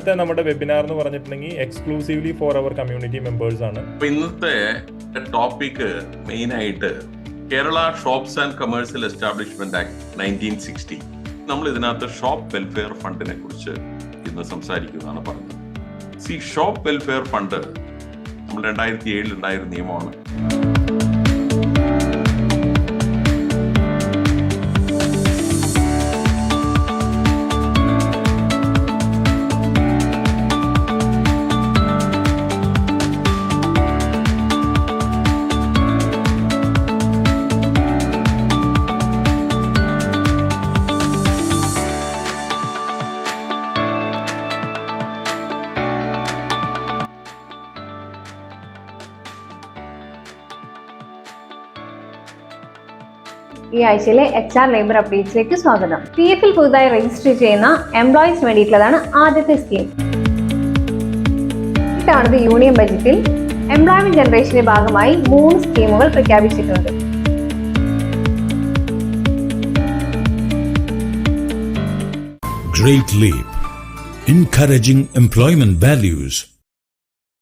ഇന്നത്തെ നമ്മുടെ വെബിനാർ എന്ന് പറഞ്ഞിട്ടുണ്ടെങ്കിൽ exclusively for our community members ആണ്. ഇന്നത്തെ ടോപ്പിക് മെയിൻ ആയിട്ട് Kerala shops and commercial establishment act 1960. നമ്മൾ ഇതിനകത്ത് ഷോപ്പ് വെൽഫെയർ ഫണ്ടിനെ കുറിച്ച് ഇന്ന് സംസാരിക്കുന്നതാണ് പറഞ്ഞത്. ഷോപ്പ് വെൽഫെയർ ഫണ്ട് നമ്മൾ 2007 ഉണ്ടായ നിയമമാണ്. ഈ ആഴ്ചയിലെ HR ലേബർ അപ്ഡേറ്റ്സിലേക്ക് സ്വാഗതം. PF ൽ പുതുതായി രജിസ്റ്റർ ചെയ്യുന്ന എംപ്ലോയീസിന് വേണ്ടിയിട്ടുള്ളതാണ് ആദ്യത്തെ സ്കീം. ഇത്തവണത്തെ യൂണിയൻ ബജറ്റിൽ എംപ്ലോയ്മെന്റ് ജനറേഷന്റെ ഭാഗമായി 3 സ്കീമുകൾ പ്രഖ്യാപിച്ചിട്ടുണ്ട്. Great Leap, encouraging employment values.